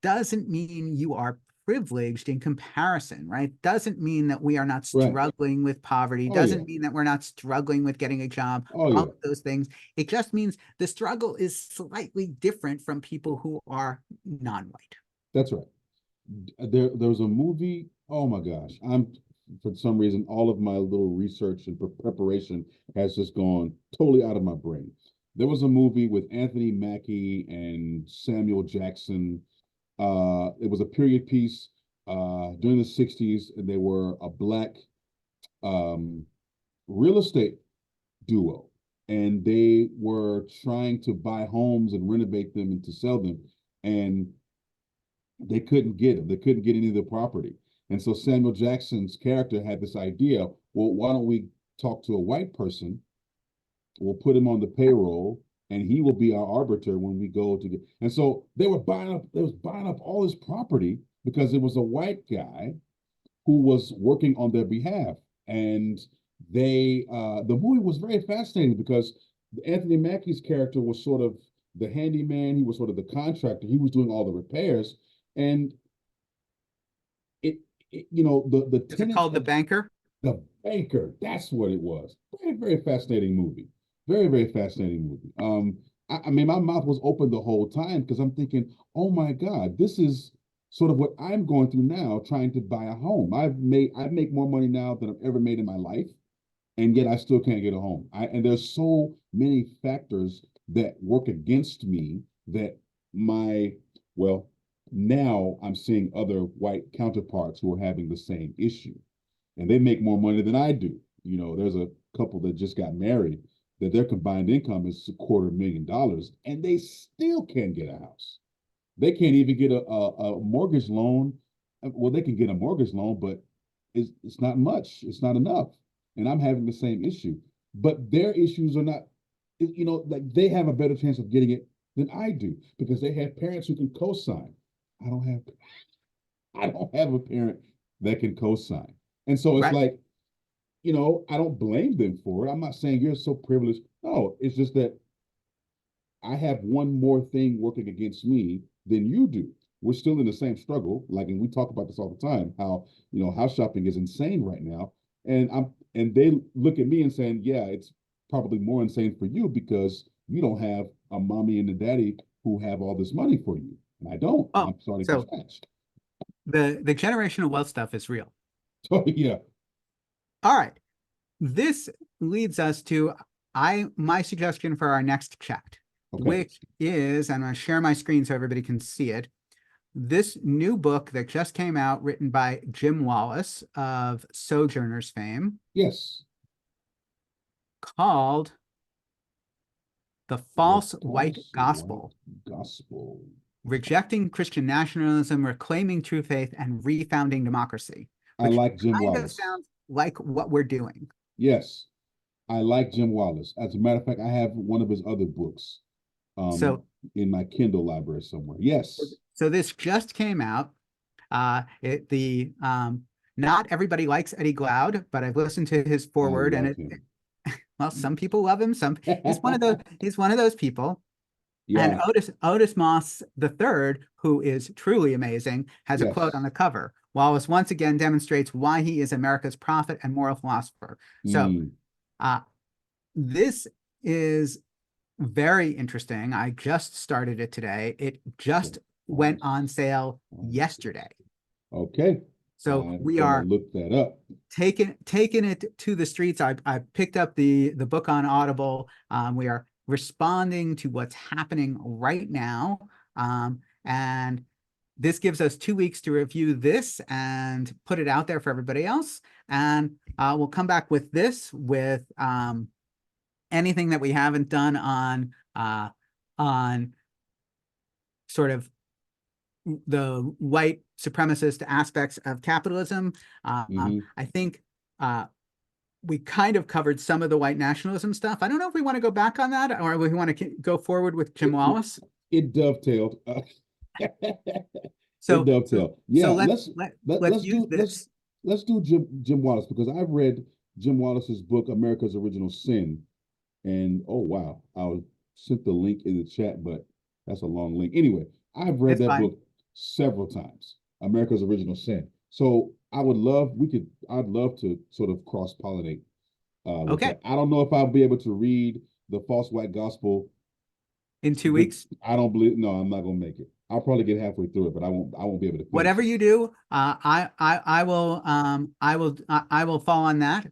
doesn't mean you are privileged in comparison, right? Doesn't mean that we are not Right. struggling with poverty, Oh yeah. doesn't mean that we're not struggling with getting a job, Oh all yeah. of those things. It just means the struggle is slightly different from people who are non-white. That's right. There was a movie. Oh my gosh. I'm for some reason all of my little research and preparation has just gone totally out of my brain. There was a movie with Anthony Mackie and Samuel Jackson. It was a period piece during the 60s, and they were a black um, real estate duo, and they were trying to buy homes and renovate them and to sell them, and they couldn't get them. They couldn't get any of the property, and so Samuel Jackson's character had this idea. Well, why don't we talk to a white person? We'll put him on the payroll, and he will be our arbiter when we go to get. And so they were buying up. They was buying up all his property because it was a white guy who was working on their behalf. And the movie was very fascinating because Anthony Mackie's character was sort of the handyman. He was sort of the contractor. He was doing all the repairs, and it, the Is it tenants called The of Banker? the banker. That's what it was. Very, very fascinating movie. Very, very fascinating movie. I mean, my mouth was open the whole time because I'm thinking, oh my God, this is sort of what I'm going through now, trying to buy a home. I make more money now than I've ever made in my life, and yet I still can't get a home. And there's so many factors that work against me that my well, now I'm seeing other white counterparts who are having the same issue, and they make more money than I do. There's a couple that just got married that their combined income is $250,000, and they still can't get a house. They can't even get a mortgage loan. Well, they can get a mortgage loan, but it's not much. It's not enough. And I'm having the same issue. But their issues are not, like they have a better chance of getting it than I do because they have parents who can co-sign. I don't have I don't have a parent that can co-sign. And so it's Right. like, I don't blame them for it. I'm not saying you're so privileged. No, it's just that I have one more thing working against me than you do. We're still in the same struggle. Like, and we talk about this all the time, how, house shopping is insane right now. And they look at me and saying, yeah, it's probably more insane for you because you don't have a mommy and a daddy who have all this money for you. And I don't. And Oh, I'm starting from so scratch. the generational wealth stuff is real. So yeah. All right. This leads us to my suggestion for our next chat, Okay. which is, I'm going to share my screen so everybody can see it. This new book that just came out, written by Jim Wallace of Sojourners fame, Yes. called The The False White False White Gospel, Gospel. Rejecting Christian Nationalism, Reclaiming True Faith, and Refounding Democracy, I which like Jim kind of Wallace. sounds like what we're doing. Yes, I like Jim Wallace. As a matter of fact, I have one of his other books um, So, in my Kindle library somewhere. Yes. so this just came out. Not everybody likes Eddie Glaude, but I've listened to his I foreword, and love him. well, some people love him. He's one of those people. And Yeah. Otis Moss III, who is truly amazing, has a quote on Yes. the cover. Wallace once again demonstrates why he is America's prophet and moral philosopher. So Mm, uh, this is very interesting. I just started it today. It just went Wallace. on sale Wallace. yesterday. Okay. So I'm we gonna are look that up. taking it to the streets. I picked up the book on Audible. We are responding to what's happening right now, and this gives us 2 weeks to review this and put it out there for everybody else. And we'll come back with this with anything that we haven't done on sort of the white supremacist aspects of capitalism. Hmm. I think we kind of covered some of the white nationalism stuff. I don't know if we want to go back on that or we want to go forward with Jim Wallace. It dovetailed. It So dovetailed. so Yeah, let's use this. let's do Jim Wallace because I've read Jim Wallace's book America's Original Sin, and oh wow, I'll send the link in the chat, but that's a long link. Anyway, I've read It's that fine. book several times, America's Original Sin. So I'd love to sort of cross pollinate with Okay. that. I don't know if I'll be able to read the False White Gospel. In 2 weeks. I don't believe. No, I'm not gonna make it. I'll probably get halfway through it, but I won't. I won't be able to finish Whatever it. you do, I will fall on that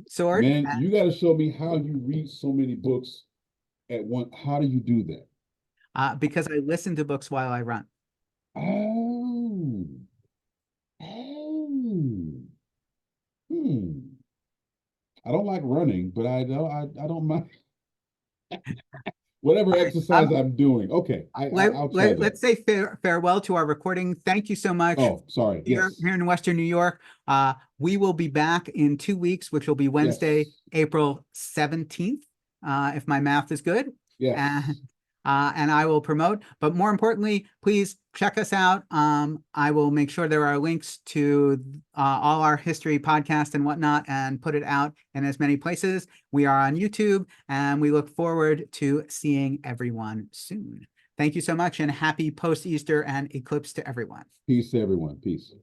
sword. Man, you got to show me how you read so many books at once. How do you do that? Because I listen to books while I run. Oh, oh, hmm. I don't like running, but I don't mind whatever All right. exercise I'm doing. Okay, I'll try that. Let's say farewell to our recording. Thank you so much Oh, sorry. here, Yes, here in Western New York. We will be back in 2 weeks, which will be Wednesday, yes, April 17th, if my math is good. And, yes. and I will promote. But more importantly, please check us out. I will make sure there are links to all our history podcasts and whatnot and put it out in as many places. We are on YouTube, and we look forward to seeing everyone soon. Thank you so much, and happy post-Easter and eclipse to everyone. Peace to everyone. Peace.